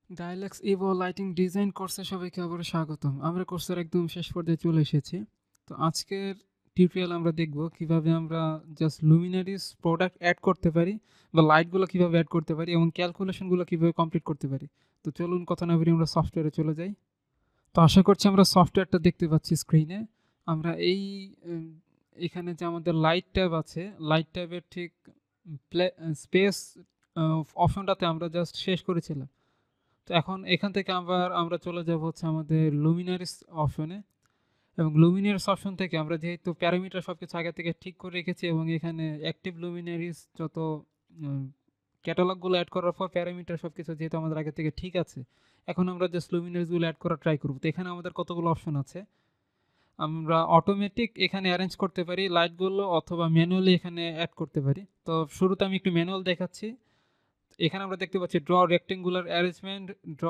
ডায়ালেক্স Ivo lighting design কোর্সে সবাইকে আবারও স্বাগতম। আমরা কোর্সের একদম শেষ পর্যায়ে চলে এসেছি। তো আজকের টিউটোরিয়াল আমরা দেখব কিভাবে আমরা জাস্ট লুমিনারিস প্রোডাক্ট অ্যাড করতে পারি বা লাইটগুলো কিভাবে অ্যাড করতে পারি এবং ক্যালকুলেশনগুলো কিভাবে কমপ্লিট করতে পারি। তো চলুন কথা না বাড়িয়ে আমরা সফটওয়্যারে চলে যাই। তো আশা করছি আমরা সফটওয়্যারটা দেখতে পাচ্ছি স্ক্রিনে। আমরা উম, এখানে যে আমাদের লাইট ট্যাব আছে, লাইট ট্যাবের ঠিক স্পেস অপশনটাতে আমরা জাস্ট শেষ করেছিলাম। তো এখন এখান থেকে আমরা চলে যাব হচ্ছে আমাদের লুমিনারিস অপশনে, এবং লুমিনারিস অপশন থেকে আমরা যেহেতু প্যারামিটার সব কিছু আগে থেকে ঠিক করে রেখেছি এবং এখানে অ্যাক্টিভ লুমিনারিস যত ক্যাটালগুলো অ্যাড করার পর প্যারামিটার সব কিছু যেহেতু আমাদের আগে থেকে ঠিক আছে, এখন আমরা জাস্ট লুমিনারিসগুলো অ্যাড করা ট্রাই করব। তো এখানে আমাদের কতগুলো অপশন আছে। আমরা অটোমেটিক এখানে অ্যারেঞ্জ করতে পারি লাইটগুলো, অথবা ম্যানুয়ালি এখানে অ্যাড করতে পারি। তো শুরুতে আমি একটু ম্যানুয়াল দেখাচ্ছি। এখানে আমরা দেখতে পাচ্ছি draw rectangular arrangement, draw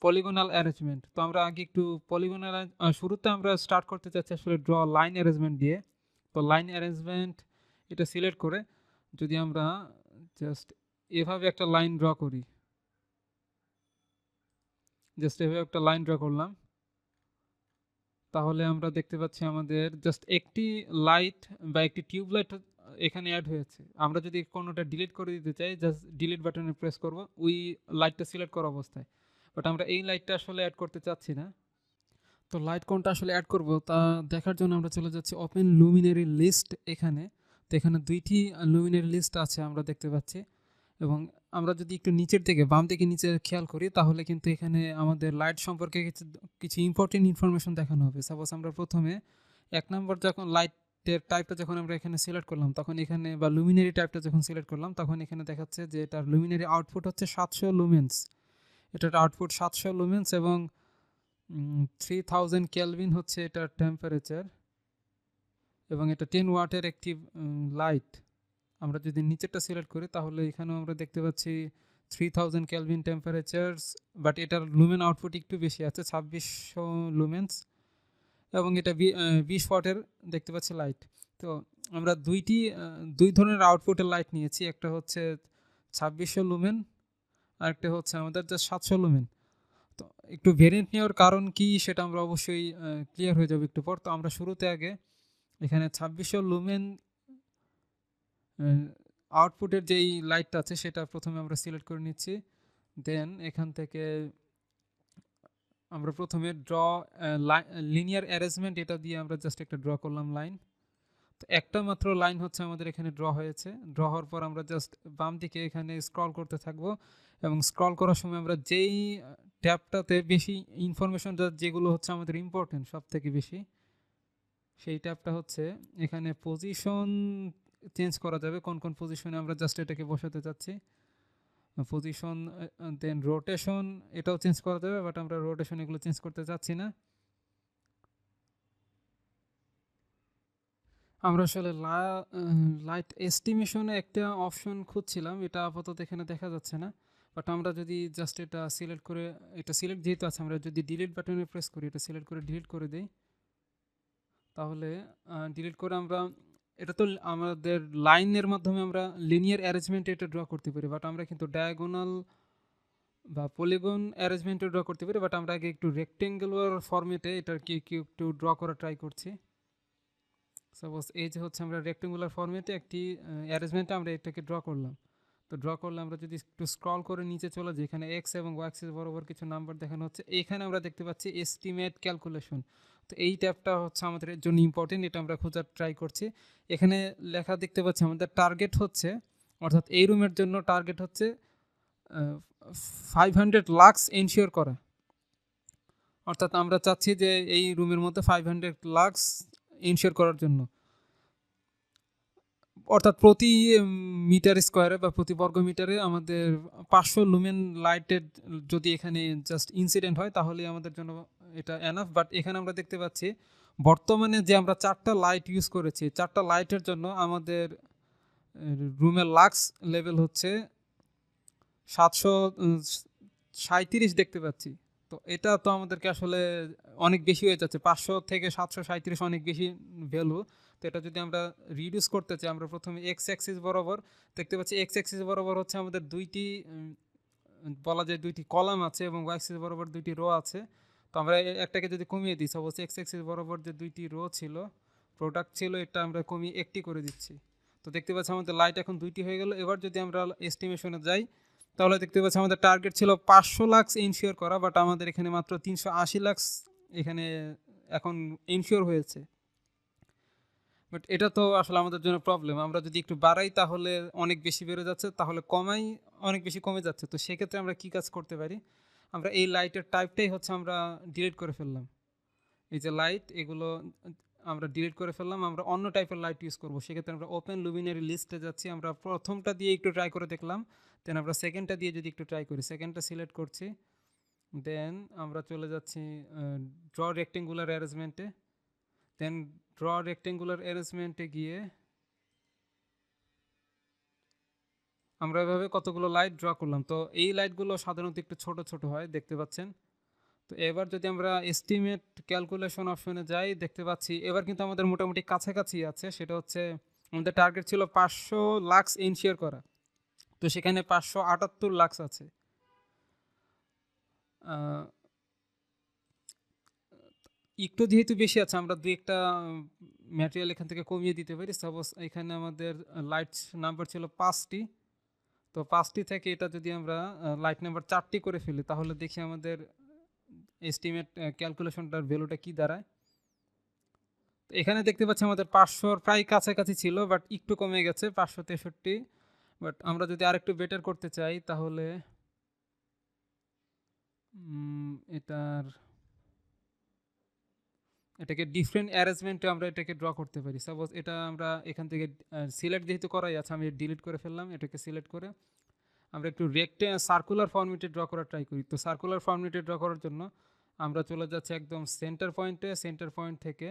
polygonal arrangement. তো আমরা আগে একটু পলিগোনাল, শুরুতে আমরা স্টার্ট করতে চাচ্ছি আসলে ড্র লাইন অ্যারেঞ্জমেন্ট দিয়ে। তো লাইন অ্যারেঞ্জমেন্ট এটা সিলেক্ট করে যদি আমরা জাস্ট এভাবে একটা লাইন ড্র করি, জাস্ট এভাবে একটা লাইন ড্র করলাম, তাহলে আমরা দেখতে পাচ্ছি আমাদের জাস্ট একটি লাইট বা একটি টিউব লাইট এখানে অ্যাড হয়েছে। আমরা যদি কোনোটা ডিলিট করে দিতে চাই, জাস্ট ডিলিট বাটনে প্রেস করব ওই লাইটটা সিলেক্ট করা অবস্থায়। বাট আমরা এই লাইটটা আসলে অ্যাড করতে চাচ্ছি না। তো লাইট কোনটা আসলে অ্যাড করব তা দেখার জন্য আমরা চলে যাচ্ছি ওপেন লুমিনারি লিস্ট এখানে। তো এখানে দুইটি লুমিনারি লিস্ট আছে আমরা দেখতে পাচ্ছি, এবং আমরা যদি একটু নিচের দিকে বাম দিকে নিচে খেয়াল করি তাহলে কিন্তু এখানে আমাদের লাইট সম্পর্কে কিছু কিছু ইম্পর্টেন্ট ইনফরমেশন দেখানো হবে। সাপোজ আমরা প্রথমে এক নম্বর যখন লাইটের টাইপটা যখন আমরা এখানে সিলেক্ট করলাম, তখন এখানে বা লুমিনারি টাইপটা যখন সিলেক্ট করলাম তখন এখানে দেখাচ্ছে যে এটার লুমিনারি আউটপুট হচ্ছে 700 লুমেন্স। এটার আউটপুট 700 লুমেন্স এবং 3000 কেলভিন হচ্ছে এটার টেম্পারেচার, এবং এটা 10 ওয়াটের একটি লাইট। আমরা যদি নিচেরটা সিলেক্ট করি তাহলে এখানেও আমরা দেখতে পাচ্ছি 3000 কেলভিন টেম্পারেচারস, বাট এটার লুমেন আউটপুট একটু বেশি আছে 2600 লুমেন্স, এবং এটা 20 ওয়াটের দেখতে পাচ্ছি লাইট। তো আমরা দুই ধরনের আউটপুটের লাইট নিয়েছি, একটা হচ্ছে 2600 লুমেন আর একটা হচ্ছে আমাদের যে 700 লুমেন। তো একটু ভেরিয়েন্ট নেওয়ার কারণ কি সেটা আমরা অবশ্যই ক্লিয়ার হয়ে যাবে একটু পর। তো আমরা শুরুতে আগে এখানে 2600 লুমেন আউটপুটের যেই লাইটটা আছে সেটা প্রথমে আমরা সিলেক্ট করে নিচ্ছি। দেন এখান থেকে আমরা প্রথমে ড্র লিনিয়ার অ্যারেঞ্জমেন্ট এটা দিয়ে আমরা জাস্ট একটা ড্র করলাম লাইন। তো একটা মাত্র লাইন হচ্ছে আমাদের এখানে ড্র হয়েছে। ড্র হওয়ার পর আমরা জাস্ট বাম দিকে এখানে স্ক্রল করতে থাকবো, এবং স্ক্রল করার সময় আমরা যেই ট্যাবটাতে বেশি ইনফরমেশন যেগুলো হচ্ছে আমাদের ইম্পর্টেন্ট সব থেকে বেশি, সেই ট্যাবটা হচ্ছে এখানে পজিশন চেঞ্জ করা যাবে, কোন কোন পজিশনে আমরা জাস্ট এটাকে বসাতে চাচ্ছি। পজিশন, দেন রোটেশন এটাও চেঞ্জ করা যাবে, বাট আমরা রোটেশন এগুলো চেঞ্জ করতে চাচ্ছি না। আমরা আসলে লাইট এস্টিমেশনে একটা অপশন খুঁজছিলাম, এটা আপাতত এখানে দেখা যাচ্ছে না। বাট আমরা যদি জাস্ট এটা সিলেক্ট করে, এটা সিলেক্ট যেহেতু আছে, আমরা যদি ডিলিট বাটনে প্রেস করি, এটা সিলেক্ট করে ডিলিট করে দিই, তাহলে ডিলিট করে আমরা এটা তো আমাদের লাইনের মাধ্যমে আমরা লিনিয়ার অ্যারেঞ্জমেন্ট এটা ড্র করতে পারি, বাট আমরা কিন্তু ডায়াগোনাল বা পলিগন অ্যারেঞ্জমেন্টে ড্র করতে পারি। বাট আমরা আগে একটু রেক্টেঙ্গুলার ফরম্যাটে এটাকে কি একটু ড্র করা ট্রাই করছি। সাপোজ এই যে হচ্ছে আমরা রেক্টেঙ্গুলার ফরম্যাটে একটি অ্যারেঞ্জমেন্টে আমরা এটাকে ড্র করলাম। তো ড্র করলে আমরা যদি একটু স্ক্রল করে নিচে চলে যাই, এখানে এক্স এবং ওয়াই অ্যাক্সিস বরাবর কিছু নাম্বার দেখানো হচ্ছে। এইখানে আমরা দেখতে পাচ্ছি এস্টিমেট ক্যালকুলেশন। তো এই ট্যাবটা হচ্ছে আমাদের জন্য ইম্পর্টেন্ট, এটা আমরা খোঁজার ট্রাই করছি। এখানে লেখা দেখতে পাচ্ছি আমাদের টার্গেট হচ্ছে, অর্থাৎ এই রুমের জন্য টার্গেট হচ্ছে 500 লাক্স এনশিওর করা। অর্থাৎ আমরা চাচ্ছি যে এই রুমের মধ্যে 500 লাক্স এনশিওর করার জন্য, অর্থাৎ প্রতি মিটার স্কোয়ারে বা প্রতি বর্গ মিটারে আমাদের 500 লুমেন লাইটের যদি এখানে জাস্ট ইনসিডেন্ট হয় তাহলে আমাদের জন্য এটা এনাফ। বাট এখানে আমরা দেখতে পাচ্ছি বর্তমানে যে আমরা 4টা লাইট ইউজ করেছি, 4টা লাইটের জন্য আমাদের রুমের লাক্স লেভেল হচ্ছে 737 দেখতে পাচ্ছি। তো এটা তো আমাদেরকে আসলে অনেক বেশি হয়ে যাচ্ছে, 500 থেকে 737 অনেক বেশি ভ্যালু। তো এটা যদি আমরা রিডিউস করতে চাই, আমরা প্রথমে এক্স অ্যাক্সিস বরাবর দেখতে পাচ্ছি, এক্স অ্যাক্সিস বরাবর হচ্ছে আমাদের দুইটি বলা যায় দুইটি কলাম আছে এবং ওয়াই অ্যাক্সিস বরাবর দুইটি রো আছে। তো আমরা একটাকে যদি কমিয়ে দিই, সাপোজ এক্স অ্যাক্সিস বরাবর যে দুইটি রো ছিল, প্রোডাক্ট ছিল, এটা আমরা কমিয়ে একটি করে দিচ্ছি। তো দেখতে পাচ্ছি আমাদের লাইট এখন দুইটি হয়ে গেল। এবার যদি আমরা এস্টিমেশনে যাই, তাহলে দেখতে পাচ্ছি আমাদের টার্গেট ছিল 500 লাখ ইনশিওর করা, বাট আমাদের এখানে মাত্র 380 লাখ এখানে এখন ইনশিওর হয়েছে। বাট এটা তো আসলে আমাদের জন্য প্রবলেম। আমরা যদি একটু বাড়াই তাহলে অনেক বেশি বেড়ে যাচ্ছে, তাহলে কমাই অনেক বেশি কমে যাচ্ছে। তো সেক্ষেত্রে আমরা কী কাজ করতে পারি, আমরা এই লাইটের টাইপটাই হচ্ছে আমরা ডিলিট করে ফেললাম। এই যে লাইট, এগুলো আমরা ডিলিট করে ফেললাম, আমরা অন্য টাইপের লাইট ইউজ করবো। সেক্ষেত্রে আমরা ওপেন লুমিনারি লিস্টে যাচ্ছি, আমরা প্রথমটা দিয়ে একটু ট্রাই করে দেখলাম, দেন আমরা সেকেন্ডটা দিয়ে যদি একটু ট্রাই করি, সেকেন্ডটা সিলেক্ট করছি, দেন আমরা চলে যাচ্ছি ড্র রেক্টেঙ্গুলার অ্যারেঞ্জমেন্টে, দেন ড্র রেক্টেঙ্গুলার অ্যারেঞ্জমেন্টে গিয়ে আমরা এভাবে কতগুলো লাইট ড্র করলাম। তো এই লাইটগুলো সাধারণত একটু ছোট ছোট হয়, দেখতে পাচ্ছেন। তো এবার যদি আমরা এস্টিমেট ক্যালকুলেশন অপশনে যাই, দেখতে পাচ্ছি এবার কিন্তু আমাদের মোটামুটি কাছাকাছি আছে। সেটা হচ্ছে আমাদের টার্গেট ছিল 500 লাখ ইনশিওর করা, তো সেখানে 578 লাখ আছে। একটু যেহেতু বেশি আছে, আমরা দুই একটা ম্যাটেরিয়াল এখান থেকে কমিয়ে দিতে পারি। সাপোজ এখানে আমাদের লাইট নাম্বার ছিল 5টি, তো 5টি থেকে এটা যদি আমরা লাইট নাম্বার 4টি করে ফেলি, তাহলে দেখি আমাদের এস্টিমেট ক্যালকুলেশনটার ভ্যালুটা কী দাঁড়ায়। তো এখানে দেখতে পাচ্ছি আমাদের 500-র প্রায় কাছাকাছি ছিল, বাট একটু কমে গেছে 563। বাট আমরা যদি আরেকটু বেটার করতে চাই, তাহলে এটাকে ডিফারেন্ট অ্যারেঞ্জমেন্টে আমরা এটাকে ড্র করতে পারি। সাপোজ এটা আমরা এখান থেকে সিলেক্ট যেহেতু করাই আছে, আমি ডিলিট করে ফেললাম। এটাকে সিলেক্ট করে আমরা একটু সার্কুলার ফর্মেটে ড্র করার ট্রাই করি। তো সার্কুলার ফর্মেটে ড্র করার জন্য আমরা চলে যাচ্ছি একদম সেন্টার পয়েন্টে। সেন্টার পয়েন্ট থেকে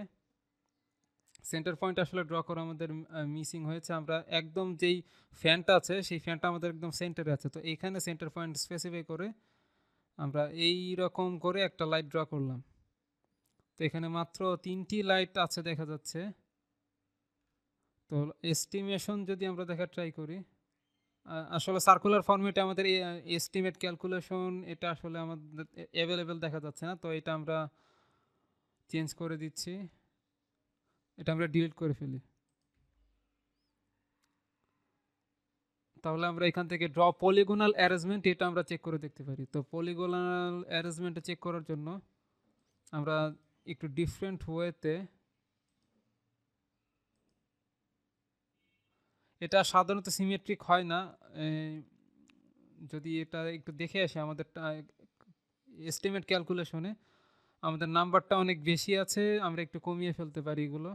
সেন্টার পয়েন্ট আসলে ড্র করা আমাদের মিসিং হয়েছে। আমরা একদম যেই ফ্যানটা আছে, সেই ফ্যানটা আমাদের একদম সেন্টারে আছে। তো এইখানে সেন্টার পয়েন্ট স্পেসিফাই করে আমরা এই রকম করে একটা লাইট ড্র করলাম। তো এখানে মাত্র 3টি লাইট আছে দেখা যাচ্ছে। তো এস্টিমেশন যদি আমরা দেখার ট্রাই করি, আসলে সার্কুলার ফরম্যাটে আমাদের এস্টিমেট ক্যালকুলেশন এটা আসলে আমাদের অ্যাভেলেবেল দেখা যাচ্ছে না। তো এটা আমরা চেঞ্জ করে দিচ্ছি, এটা আমরা ডিলিট করে ফেলি। তাহলে আমরা এখান থেকে ড্র পলিগোনাল অ্যারেঞ্জমেন্ট, এটা আমরা চেক করে দেখতে পারি। তো পলিগোনাল অ্যারেঞ্জমেন্টে চেক করার জন্য আমরা একটু ডিফারেন্ট ওয়েতে, এটা সাধারণত সিমেট্রিক হয় না। যদি এটা একটু দেখে আসি, আমাদের এস্টিমেট ক্যালকুলেশনে আমাদের নাম্বারটা অনেক বেশি আছে, আমরা একটু কমিয়ে ফেলতে পারি। এগুলো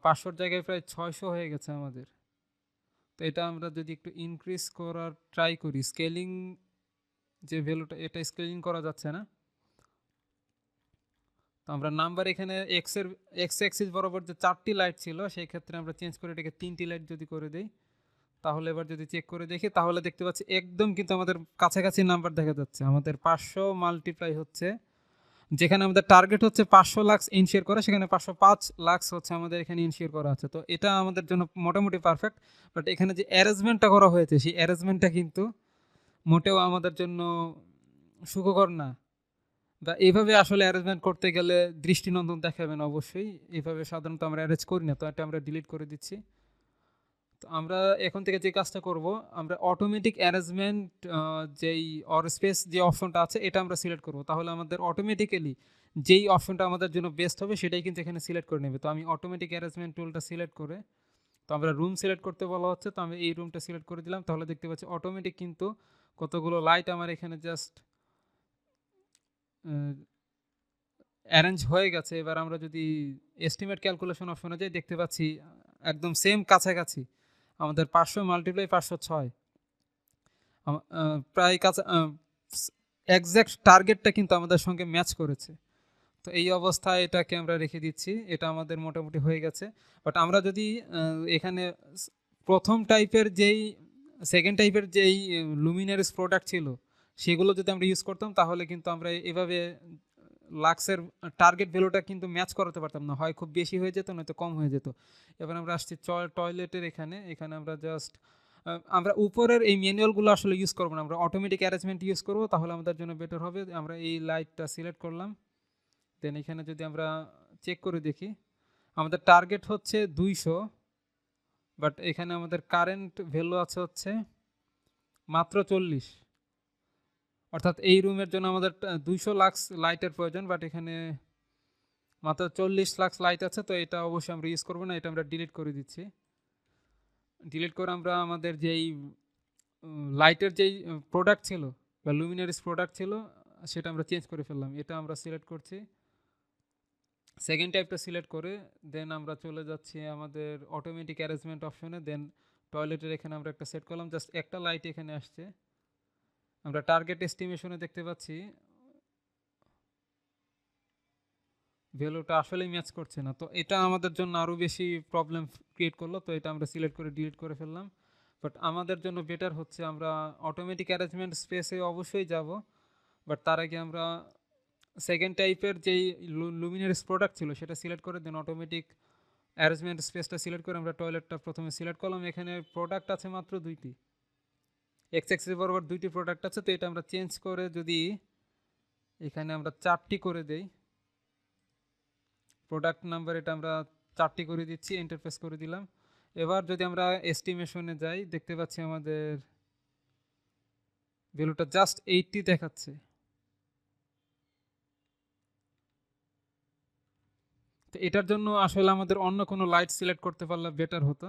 500-র জায়গায় প্রায় 600 হয়ে গেছে আমাদের। তো এটা আমরা যদি একটু ইনক্রিজ করার ট্রাই করি, স্কেলিং যে ভ্যালুটা, এটা স্কেলিং করা যাচ্ছে না। তো আমরা নাম্বার এখানে এক্স অ্যাক্সিস বরাবর যে 4টি লাইট ছিল, সেই ক্ষেত্রে আমরা চেঞ্জ করে এটাকে 3টি লাইট যদি করে দেই, তাহলে এবার যদি চেক করে দেখি, তাহলে দেখতে পাচ্ছি একদম কিন্তু আমাদের কাছাকাছি নাম্বার দেখা যাচ্ছে। আমাদের 500 মাল্টিপ্লাই হচ্ছে, যেখানে আমাদের টার্গেট হচ্ছে 500 লাখ ইনশিওর করা, সেখানে 505 লাখ হচ্ছে আমাদের এখানে ইনশিওর করা আছে। তো এটা আমাদের জন্য মোটামুটি পারফেক্ট। বাট এখানে যে অ্যারেঞ্জমেন্টটা করা হয়েছে, সেই অ্যারেঞ্জমেন্টটা কিন্তু মোটেও আমাদের জন্য সুখকর না। বা এইভাবে আসলে অ্যারেঞ্জমেন্ট করতে গেলে দৃষ্টিনন্দন দেখাবেন অবশ্যই। এইভাবে সাধারণত আমরা অ্যারেঞ্জ করি না। তো এটা আমরা ডিলিট করে দিচ্ছি। তো আমরা এখন থেকে যে কাজটা করব, আমরা অটোমেটিক অ্যারেঞ্জমেন্ট যেই অর স্পেস যে অপশনটা আছে, এটা আমরা সিলেক্ট করব। তাহলে আমাদের অটোমেটিক্যালি যেই অপশনটা আমাদের জন্য বেস্ট হবে, সেটাই কিন্তু এখানে সিলেক্ট করে নেবে। তো আমি অটোমেটিক অ্যারেঞ্জমেন্ট টুলটা সিলেক্ট করে, তো আমরা রুম সিলেক্ট করতে বলা হচ্ছে, তো আমি এই রুমটা সিলেক্ট করে দিলাম। তাহলে দেখতে পাচ্ছি অটোমেটিক কিন্তু কতগুলো লাইট আমার এখানে জাস্ট অ্যারেঞ্জ হয়ে গেছে। এবার আমরা যদি এস্টিমেট ক্যালকুলেশন অপশনে যাই, দেখতে পাচ্ছি একদম সেম কাছাকাছি আমাদের 500 মাল্টিপ্লাই 506 প্রায় কাছে, এক্স্যাক্ট টার্গেটটা কিন্তু আমাদের সঙ্গে ম্যাচ করেছে। তো এই অবস্থায় এটাকে আমরা রেখে দিচ্ছি, এটা আমাদের মোটামুটি হয়ে গেছে। বাট আমরা যদি এখানে প্রথম টাইপের যেই সেকেন্ড টাইপের যেই লুমিনারিস প্রোডাক্ট ছিল, সেগুলো যদি আমরা ইউজ করতাম, তাহলে কিন্তু আমরা এভাবে লাক্সের টার্গেট ভ্যালুটা কিন্তু ম্যাচ করাতে পারতাম না, হয় খুব বেশি হয়ে যেত, নয়তো কম হয়ে যেত। এবার আমরা আসছি টয়লেটের এখানে আমরা জাস্ট আমরা উপরের এই ম্যানুয়ালগুলো আসলে ইউজ করবো না, আমরা অটোমেটিক অ্যারেঞ্জমেন্ট ইউজ করবো, তাহলে আমাদের জন্য বেটার হবে। আমরা এই লাইটটা সিলেক্ট করলাম, দেন এখানে যদি আমরা চেক করে দেখি আমাদের টার্গেট হচ্ছে 200, বাট এখানে আমাদের কারেন্ট ভ্যালু আছে হচ্ছে মাত্র 40, অর্থাৎ এই রুমের জন্য আমাদের 200 লাক্স লাইটের প্রয়োজন, বাট এখানে মাত্র 40 লাক্স লাইট আছে। তো এটা অবশ্যই আমরা ইউজ করবো না, এটা আমরা ডিলিট করে দিচ্ছি। ডিলিট করে আমরা আমাদের যেই লাইটের যেই প্রোডাক্ট ছিল বা লুমিনারিস প্রোডাক্ট ছিল সেটা আমরা চেঞ্জ করে ফেললাম। এটা আমরা সিলেক্ট করছি, সেকেন্ড টাইপটা সিলেক্ট করে দেন আমরা চলে যাচ্ছি আমাদের অটোমেটিক অ্যারেঞ্জমেন্ট অপশনে, দেন টয়লেটের এখানে আমরা একটা সেট করলাম, জাস্ট একটা লাইট এখানে আসছে। আমরা টার্গেট এস্টিমেশনে দেখতে পাচ্ছি ভ্যালুটা আসলেই ম্যাচ করছে না, তো এটা আমাদের জন্য আরও বেশি প্রবলেম ক্রিয়েট করলো। তো এটা আমরা সিলেক্ট করে ডিলিট করে ফেললাম। বাট আমাদের জন্য বেটার হচ্ছে আমরা অটোমেটিক অ্যারেঞ্জমেন্ট স্পেসে অবশ্যই যাব, বাট তার আগে আমরা সেকেন্ড টাইপের যেই লুমিনারিস প্রোডাক্ট ছিল সেটা সিলেক্ট করে দেন অটোমেটিক অ্যারেঞ্জমেন্ট স্পেসটা সিলেক্ট করে আমরা টয়লেটটা প্রথমে সিলেক্ট করলাম। এখানে প্রোডাক্ট আছে মাত্র 2টি, এক্স অ্যাক্সিস বরাবর 2টি প্রোডাক্ট আছে। তো এটা আমরা চেঞ্জ করে যদি এখানে আমরা 4টি করে দেই, প্রোডাক্ট নাম্বার এটা আমরা 4টি করে দিচ্ছি, এন্টারপ্রেস করে দিলাম। এবার যদি আমরা এস্টিমেশনে যাই দেখতে পাচ্ছি আমাদের ভ্যালুটা জাস্ট 80 দেখাচ্ছে। তো এটার জন্য আসলে আমাদের অন্য কোনো লাইট সিলেক্ট করতে পারলে বেটার হতো।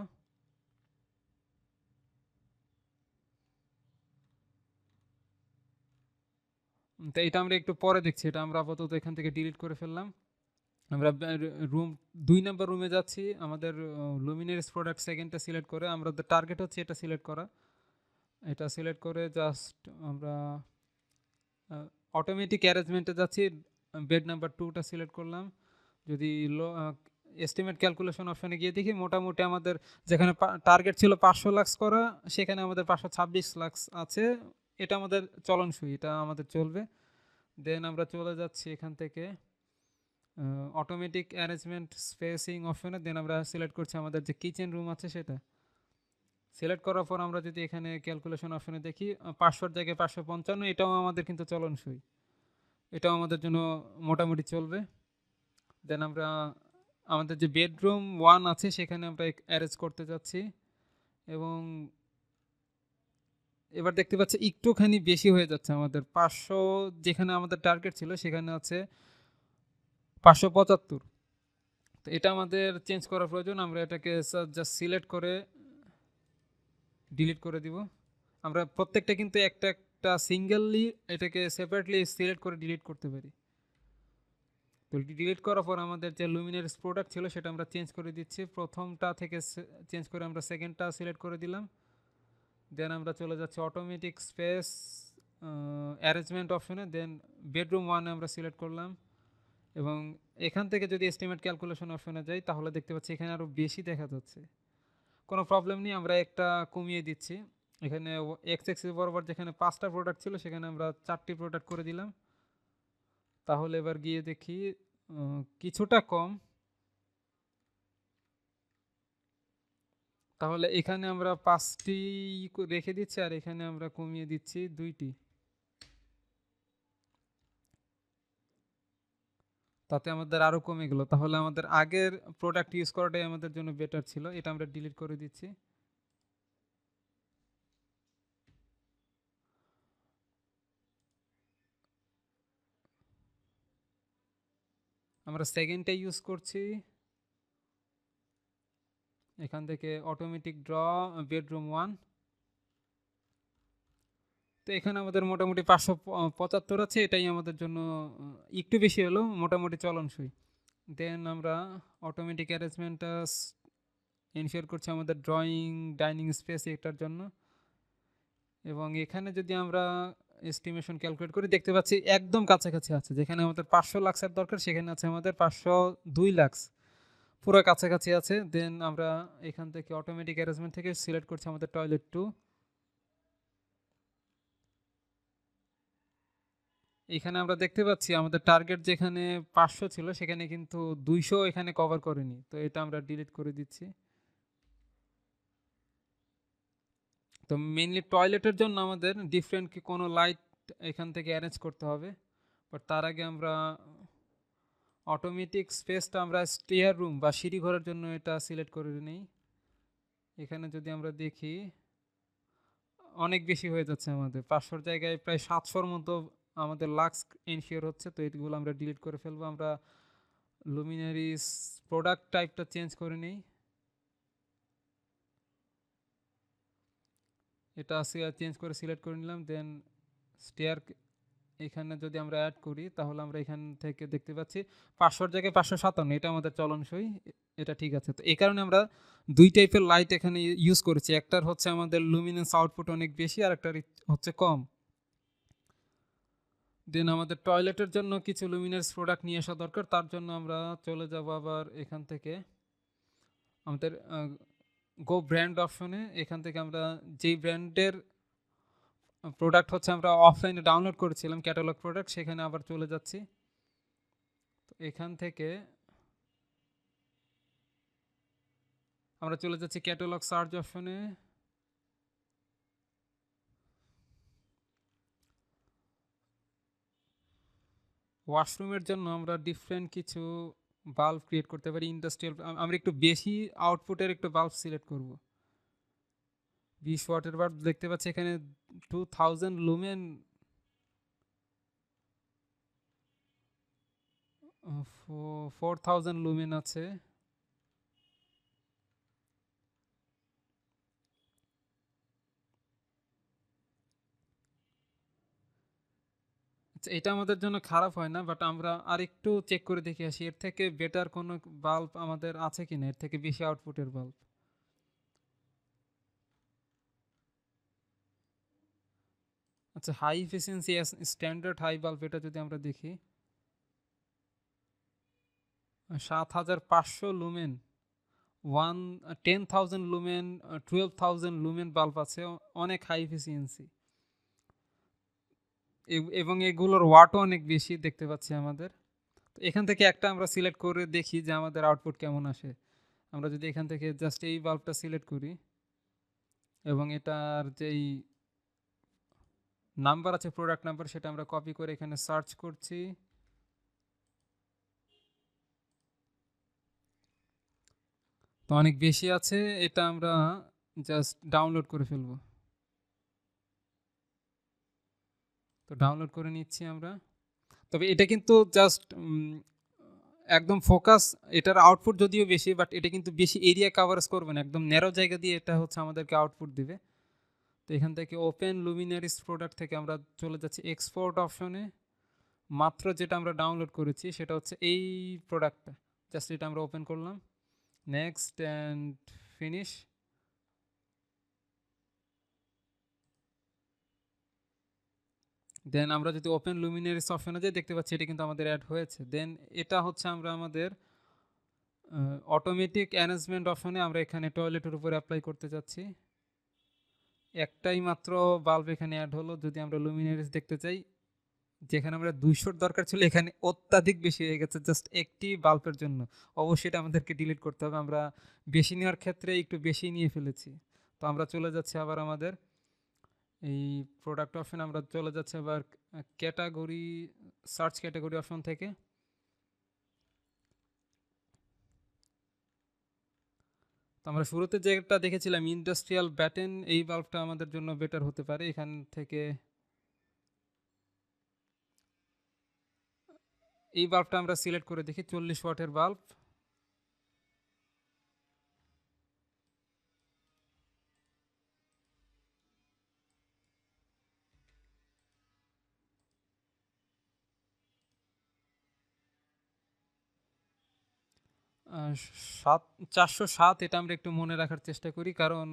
তো এটা আমরা একটু পরে দেখছি, এটা আমরা আপাতত এখান থেকে ডিলিট করে ফেললাম। আমরা রুম 2 নম্বর রুমে যাচ্ছি, আমাদের লুমিনারিস প্রোডাক্ট সেকেন্ডটা সিলেক্ট করে আমাদের টার্গেট হচ্ছে এটা সিলেক্ট করা। এটা সিলেক্ট করে জাস্ট আমরা অটোমেটিক অ্যারেঞ্জমেন্টে যাচ্ছি, বেড নাম্বার 2টা সিলেক্ট করলাম। যদি এস্টিমেট ক্যালকুলেশন অপশনে গিয়ে দেখি মোটামুটি আমাদের যেখানে টার্গেট ছিল 500 লাক্স করা সেখানে আমাদের 526 লাক্স আছে। এটা আমাদের চলনসই, এটা আমাদের চলবে। দেন আমরা চলে যাচ্ছি এখান থেকে অটোমেটিক অ্যারেঞ্জমেন্ট স্পেসিং অপশনে, দেন আমরা সিলেক্ট করছি আমাদের যে কিচেন রুম আছে সেটা সিলেক্ট করার পর আমরা যদি এখানে ক্যালকুলেশন অপশনে দেখি 500 জায়গায় 555, এটাও আমাদের কিন্তু চলনসই, এটাও আমাদের জন্য মোটামুটি চলবে। দেন আমরা আমাদের যে বেডরুম 1 আছে সেখানে আমরা অ্যারেঞ্জ করতে যাচ্ছি, এবং এবার দেখতে পাচ্ছি একটুখানি বেশি হয়ে যাচ্ছে আমাদের 500, যেখানে আমাদের টার্গেট ছিল সেখানে আছে 575। তো এটা আমাদের চেঞ্জ করা প্রয়োজন, আমরা এটাকে জাস্ট সিলেক্ট করে ডিলিট করে দিব। আমরা প্রত্যেকটা কিন্তু একটা একটা সিঙ্গেললি এটাকে সেপারেটলি সিলেক্ট করে ডিলিট করতে পারি। তো ডিলিট করার পর আমাদের যে লুমিনারিস প্রোডাক্ট ছিল সেটা আমরা চেঞ্জ করে দিচ্ছি, প্রথমটা থেকে চেঞ্জ করে আমরা সেকেন্ডটা সিলেক্ট করে দিলাম। দেন আমরা চলে যাচ্ছি অটোমেটিক স্পেস অ্যারেঞ্জমেন্ট অপশনে, দেন বেডরুম 1 আমরা সিলেক্ট করলাম, এবং এখান থেকে যদি এস্টিমেট ক্যালকুলেশন অপশনে যাই তাহলে দেখতে পাচ্ছি এখানে আরও বেশি দেখা যাচ্ছে। কোনো প্রবলেম নেই, আমরা একটা কমিয়ে দিচ্ছি। এখানে এক্স এক্সিস বরাবর যেখানে 5টা প্রোডাক্ট ছিল সেখানে আমরা 4টি প্রোডাক্ট করে দিলাম। তাহলে এবার গিয়ে দেখি কিছুটা কম, তাহলে এখানে আমরা 5টি রেখে দিচ্ছি আর এখানে আমরা কমিয়ে দিচ্ছি 2টি, তাতে আমাদের আরও কমে গেল। তাহলে আমাদের আগের প্রোডাক্ট ইউজ করাটাই আমাদের জন্য বেটার ছিল, এটা আমরা ডিলিট করে দিচ্ছি। আমরা সেকেন্ডটা ইউজ করছি, এখান থেকে অটোমেটিক ড্র বেডরুম 1। তো এখানে আমাদের মোটামুটি 575 আছে, এটাই আমাদের জন্য একটু বেশি হলো, মোটামুটি চলনসই। দেন আমরা অটোমেটিক অ্যারেঞ্জমেন্টটা এনশিওর করছি আমাদের ড্রয়িং ডাইনিং স্পেস এটার জন্য, এবং এখানে যদি আমরা এস্টিমেশন ক্যালকুলেট করি দেখতে পাচ্ছি একদম কাছাকাছি আছে, যেখানে আমাদের 500 লাক্সের দরকার সেখানে আছে আমাদের 502 লাক্স, পুরো কাছাকাছি আছে। দেন আমরা এখান থেকে অটোমেটিক অ্যারেঞ্জমেন্ট থেকে সিলেক্ট করছি আমাদের টয়লেট 2। এখানে আমরা দেখতে পাচ্ছি আমাদের টার্গেট যেখানে 500 ছিল সেখানে কিন্তু 200 এখানে কভার করেনি, তো এটা আমরা ডিলিট করে দিচ্ছি। তো মেইনলি টয়লেটের জন্য আমাদের ডিফারেন্ট কি কোনো লাইট এখান থেকে অ্যারেঞ্জ করতে হবে, বাট তার আগে আমরা অটোমেটিক স্পেসটা আমরা স্টেয়ার রুম বা সিঁড়ি ঘরের জন্য এটা সিলেক্ট করে নিই। এখানে যদি আমরা দেখি অনেক বেশি হয়ে যাচ্ছে, আমাদের 500 জায়গায় প্রায় 700-র মতো আমাদের লাক্স এনশিওর হচ্ছে। তো এগুলো আমরা ডিলিট করে ফেলবো। আমরা লুমিনারিস প্রোডাক্ট টাইপটা চেঞ্জ করে নিই, এটা চেঞ্জ করে সিলেক্ট করে নিলাম। দেন স্টেয়ার এখানে যদি আমরা অ্যাড করি তাহলে আমরা এখান থেকে দেখতে পাচ্ছি 500-র জায়গায় 557, এটা আমাদের চলনসই, এটা ঠিক আছে। তো এই কারণে আমরা দুই টাইপের লাইট এখানে ইউজ করেছি, একটার হচ্ছে আমাদের লুমিনেন্স আউটপুট অনেক বেশি আর একটার হচ্ছে কম। দেন আমাদের টয়লেটের জন্য কিছু লুমিনাস প্রোডাক্ট নিয়ে আসা দরকার, তার জন্য আমরা চলে যাব আবার এখান থেকে আমাদের গো ব্র্যান্ড অপশনে। এখান থেকে আমরা যেই ব্র্যান্ডের প্রোডাক্ট হচ্ছে আমরা অফলাইনে ডাউনলোড করেছিলাম ক্যাটালগ প্রোডাক্ট, সেখানে আবার চলে যাচ্ছি। তো এখান থেকে আমরা চলে যাচ্ছি ক্যাটালগ সার্চ অপশনে। ওয়াশরুমের জন্য আমরা ডিফারেন্ট কিছু বাল্ব ক্রিয়েট করতে পারি ইন্ডাস্ট্রিয়াল। আমরা একটু বেশি আউটপুটের একটু বাল্ব সিলেক্ট করব। 20 ওয়াটের বাল্ব দেখতে পাচ্ছি এখানে 2000 লুমেন, 4000 লুমেন আছে। আচ্ছা, এটা আমাদের জন্য খারাপ হয় না, বাট আমরা আর একটু চেক করে দেখে আসি এর থেকে বেটার কোনো বাল্ব আমাদের আছে কিনা, এর থেকে বেশি আউটপুটের বাল্ব। আচ্ছা, high efficiency standard high bulb, এটা যদি আমরা দেখি 7500 লুমেন, 10,000 লুমেন, 12,000 লুমেন বাল্ব আছে, অনেক হাই এফিসিয়েন্সি এবং এগুলোর ওয়াটও অনেক বেশি দেখতে পাচ্ছি আমাদের। তো এখান থেকে একটা আমরা সিলেক্ট করে দেখি যে আমাদের আউটপুট কেমন আসে। আমরা যদি এখান থেকে জাস্ট এই বাল্বটা সিলেক্ট করি এবং এটার যেই নাম্বার আছে প্রোডাক্ট নাম্বার, সেটা আমরা কপি করে এখানে সার্চ করছি। তো অনেক বেশি আছে, এটা আমরা জাস্ট ডাউনলোড করে ফেলবো। তো ডাউনলোড করে নিচ্ছি আমরা। তবে এটা কিন্তু জাস্ট একদম ফোকাস, এটার আউটপুট যদিও বেশি, বাট এটা কিন্তু বেশি এরিয়া কাভারেজ করবে না, একদম ন্যারো জায়গা দিয়ে এটা হচ্ছে আমাদেরকে আউটপুট দিবে। তো এখান থেকে ওপেন লুমিনারিস প্রোডাক্ট থেকে আমরা চলে যাচ্ছি এক্সপোর্ট অপশনে। মাত্র যেটা আমরা ডাউনলোড করেছি সেটা হচ্ছে এই প্রোডাক্টটা, জাস্ট এটা আমরা ওপেন করলাম, নেক্সট অ্যান্ড ফিনিশ। দেন আমরা যদি ওপেন লুমিনারিস অপশনে যাই দেখতে পাচ্ছি এটা কিন্তু আমাদের অ্যাড হয়েছে। দেন এটা হচ্ছে আমরা আমাদের অটোমেটিক অ্যারেঞ্জমেন্ট অপশনে আমরা এখানে টয়লেটের উপরে অ্যাপ্লাই করতে যাচ্ছি। একটাই মাত্র বাল্ব এখানে অ্যাড হলো। যদি আমরা লুমিনারিস দেখতে চাই, যেখানে আমরা 200-র দরকার ছিল এখানে অত্যাধিক বেশি হয়ে গেছে জাস্ট একটি বাল্বের জন্য। অবশ্যই এটা আমাদেরকে ডিলিট করতে হবে, আমরা বেশি নেওয়ার ক্ষেত্রে একটু বেশি নিয়ে ফেলেছি। তো আমরা চলে যাচ্ছি আবার আমাদের এই প্রোডাক্ট অপশন, আমরা চলে যাচ্ছি আবার ক্যাটাগরি, সার্চ ক্যাটাগরি অপশন থেকে। তো আমরা শুরুতে যেটা দেখেছিলাম ইন্ডাস্ট্রিয়াল ব্যাটেন, এই বাল্বটা আমাদের জন্য বেটার হতে পারে। এখান থেকে এই বাল্বটা আমরা সিলেক্ট করে দেখি, 40 ওয়াটের বাল্ব। সাত 407, এটা আমরা একটু মনে রাখার চেষ্টা করি, কারণ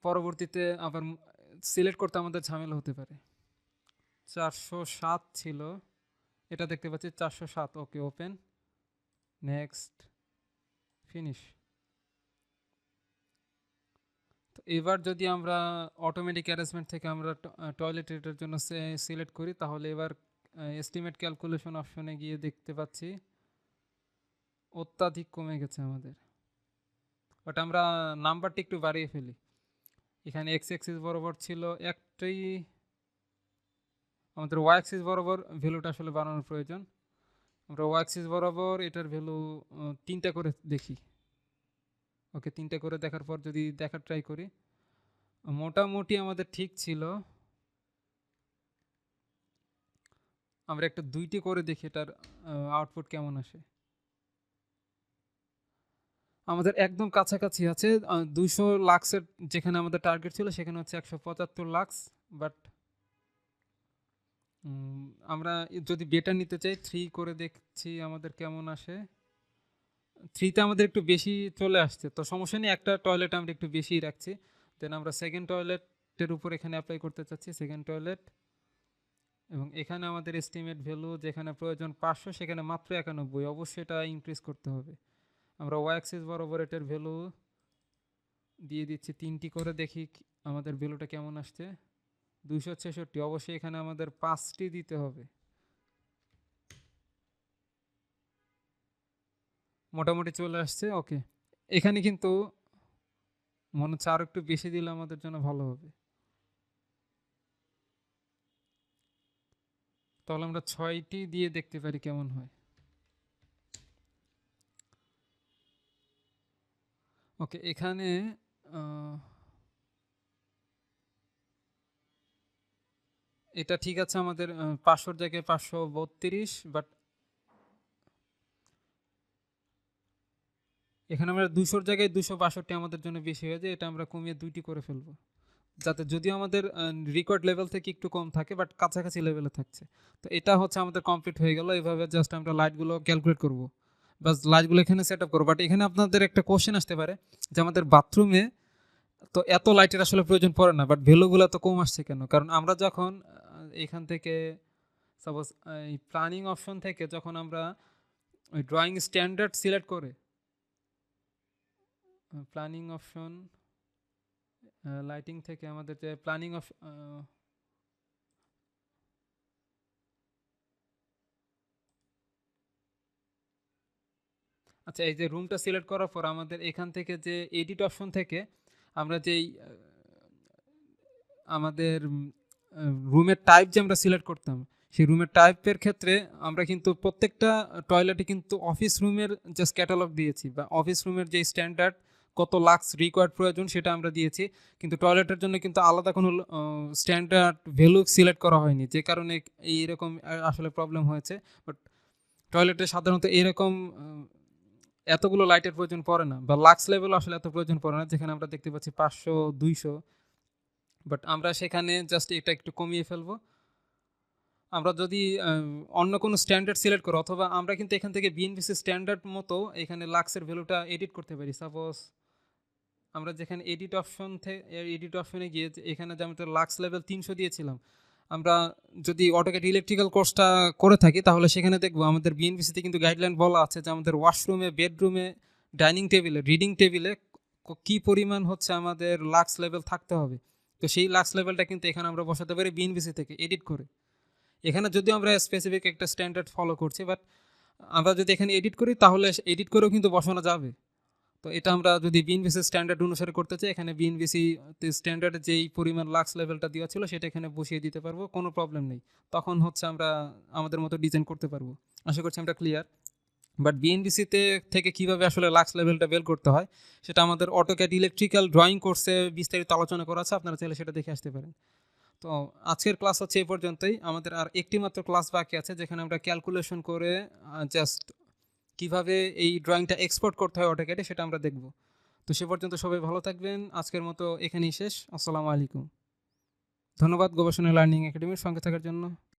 পরবর্তীতে আবার সিলেক্ট করতে আমাদের ঝামেলা হতে পারে। 407 ছিল, এটা দেখতে পাচ্ছি 407। ওকে, ওপেন, নেক্সট, ফিনিশ। তো এবার যদি আমরা অটোমেটিক অ্যারেঞ্জমেন্ট থেকে আমরা টয়লেটের জন্য সিলেক্ট করি, তাহলে এবার এস্টিমেট ক্যালকুলেশন অপশনে গিয়ে দেখতে পাচ্ছি অত্যাধিক কমে গেছে আমাদের। বাট আমরা নাম্বারটা একটু বাড়িয়ে ফেলি। এখানে এক্স অ্যাক্সিস বরাবর ছিল একটাই, আমাদের ওয়াই অ্যাক্সিস বরাবর ভ্যালুটা আসলে বাড়ানোর প্রয়োজন। আমরা ওয়াই অ্যাক্সিস বরাবর এটার ভ্যালু 3টা করে দেখি। ওকে, 3টা করে দেখার পর যদি দেখার ট্রাই করি, মোটামুটি আমাদের ঠিক ছিল। আমরা একটা 2টি করে দেখি এটার আউটপুট কেমন আসে। আমাদের একদম কাছাকাছি আছে, 200 লাক্সের যেখানে আমাদের টার্গেট ছিল সেখানে হচ্ছে 175 লাক্স। বাট আমরা যদি বেটার নিতে চাই 3 করে দেখছি আমাদের কেমন আসে। 3তে আমাদের একটু বেশি চলে আসছে, তো সমস্যা নেই, একটা টয়লেট আমরা একটু বেশিই রাখছি। দেন আমরা সেকেন্ড টয়লেটের উপর এখানে অ্যাপ্লাই করতে চাচ্ছি, সেকেন্ড টয়লেট। এবং এখানে আমাদের এস্টিমেট ভ্যালু যেখানে প্রয়োজন 500 সেখানে মাত্র 91, অবশ্যই এটা ইনক্রিজ করতে হবে। আমরা ওয়াই অ্যাক্সিস বরাবর এটার ভ্যালু দিয়ে দিচ্ছি 3টি করে, দেখি আমাদের ভ্যালুটা কেমন আসছে। 266, অবশ্যই এখানে আমাদের 5টি দিতে হবে। মোটামুটি চলে আসছে। ওকে, এখানে কিন্তু মনে হচ্ছে আরো একটু বেশি দিলে আমাদের জন্য ভালো হবে। তাহলে আমরা 6টি দিয়ে দেখতে পারি কেমন হয়। ওকে, এখানে এটা ঠিক আছে, আমাদের 500 জায়গায় 532, বাট এখানে আমরা 200 জায়গায় 262 আমাদের জন্য বেশি হয়ে যায়, এটা আমরা কমিয়ে 2টি করে ফেলবো, যাতে যদিও আমাদের রেকর্ড লেভেল থেকে একটু কম থাকে বাট কাছাকাছি লেভেলে থাকছে। তো এটা হচ্ছে আমাদের কমপ্লিট হয়ে গেল। এইভাবে জাস্ট আমরা লাইটগুলো ক্যালকুলেট করব, বাস লাইটগুলো এখানে সেট আপ করবো। বাট এখানে আপনাদের একটা কোশ্চেন আসতে পারে যে আমাদের বাথরুমে তো এত লাইটের আসলে প্রয়োজন পড়ে না, বাট ভ্যালুগুলো তো কম আসছে কেন? কারণ আমরা যখন এখান থেকে সাপোজ এই প্ল্যানিং অপশন থেকে যখন আমরা ওই ড্রয়িং স্ট্যান্ডার্ড সিলেক্ট করে, প্ল্যানিং অপশন লাইটিং থেকে আমাদের যে প্ল্যানিং অপশন, আচ্ছা, এই যে রুমটা সিলেক্ট করার পর আমাদের এখান থেকে যে এডিট অপশন থেকে আমরা যেই আমাদের রুমের টাইপ যে আমরা সিলেক্ট করতাম, সেই রুমের টাইপের ক্ষেত্রে আমরা কিন্তু প্রত্যেকটা টয়লেটে কিন্তু অফিস রুমের জাস্ট ক্যাটালগ দিয়েছি, বা অফিস রুমের যে স্ট্যান্ডার্ড কত লাক্স রিকোয়ার্ড প্রয়োজন সেটা আমরা দিয়েছি, কিন্তু টয়লেটের জন্য কিন্তু আলাদা কোনো স্ট্যান্ডার্ড ভ্যালু সিলেক্ট করা হয়নি, যে কারণে এইরকম আসলে প্রবলেম হয়েছে। বাট টয়লেটে সাধারণত এরকম এতগুলো লাইটের প্রয়োজন পড়ে না, বা লাক্স লেভেল আসলে এত প্রয়োজন পড়ে না, যেখানে আমরা দেখতে পাচ্ছি 500 200। বাট আমরা সেখানে জাস্ট এটা একটু কমিয়ে ফেলবো। আমরা যদি অন্য কোনো স্ট্যান্ডার্ড সিলেক্ট করো, অথবা আমরা কিন্তু এখান থেকে বিএনপিসি স্ট্যান্ডার্ড মতো এখানে লাক্সের ভ্যালুটা এডিট করতে পারি। সাপোজ আমরা যেখানে এডিট অপশন থেকে এডিট অপশনে গিয়ে এখানে যে আমাদের লাক্স লেভেল 300 দিয়েছিলাম, আমরা যদি অটোক্যাড ইলেকট্রিক্যাল কোর্সটা করে থাকি তাহলে সেখানে দেখবো আমাদের বিএনপিসিতে কিন্তু গাইডলাইন বলা আছে যে আমাদের ওয়াশরুমে, বেডরুমে, ডাইনিং টেবিলে, রিডিং টেবিলে কী পরিমাণ হচ্ছে আমাদের লাক্স লেভেল থাকতে হবে। তো সেই লাক্স লেভেলটা কিন্তু এখানে আমরা বসাতে পারি বিএনপিসি থেকে এডিট করে। এখানে যদিও আমরা স্পেসিফিক একটা স্ট্যান্ডার্ড ফলো করছি, বাট আমরা যদি এখানে এডিট করি তাহলে এডিট করেও কিন্তু বসানো যাবে। তো এটা আমরা যদি বিএনবিসি স্ট্যান্ডার্ড অনুসারে করতে চাই, এখানে বিএনবিসি স্ট্যান্ডার্ডে যেই পরিমাণ লাক্স লেভেলটা দেওয়া ছিল সেটা এখানে বসিয়ে দিতে পারবো, কোনো প্রবলেম নেই। তখন হচ্ছে আমরা আমাদের মতো ডিজাইন করতে পারবো। আশা করছি আমরা ক্লিয়ার। বাট বিএনবিসিতে থেকে কীভাবে আসলে লাক্স লেভেলটা বের করতে হয় সেটা আমাদের অটোক্যাড ইলেকট্রিক্যাল ড্রয়িং কোর্সে বিস্তারিত আলোচনা করা আছে, আপনারা চাইলে সেটা দেখে আসতে পারেন। তো আজকের ক্লাস হচ্ছে এই পর্যন্তই। আমাদের আর একটি মাত্র ক্লাস বাকি আছে, যেখানে আমরা ক্যালকুলেশন করে জাস্ট কিভাবে এই ড্রয়িংটা এক্সপোর্ট করতে হয় অটোক্যাডে সেটা আমরা দেখব। তো সে পর্যন্ত সবাই ভালো থাকবেন। আজকের মতো এখানেই শেষ। আসসালামু আলাইকুম। ধন্যবাদ গবেষণা লার্নিং একাডেমির সঙ্গে থাকার জন্য।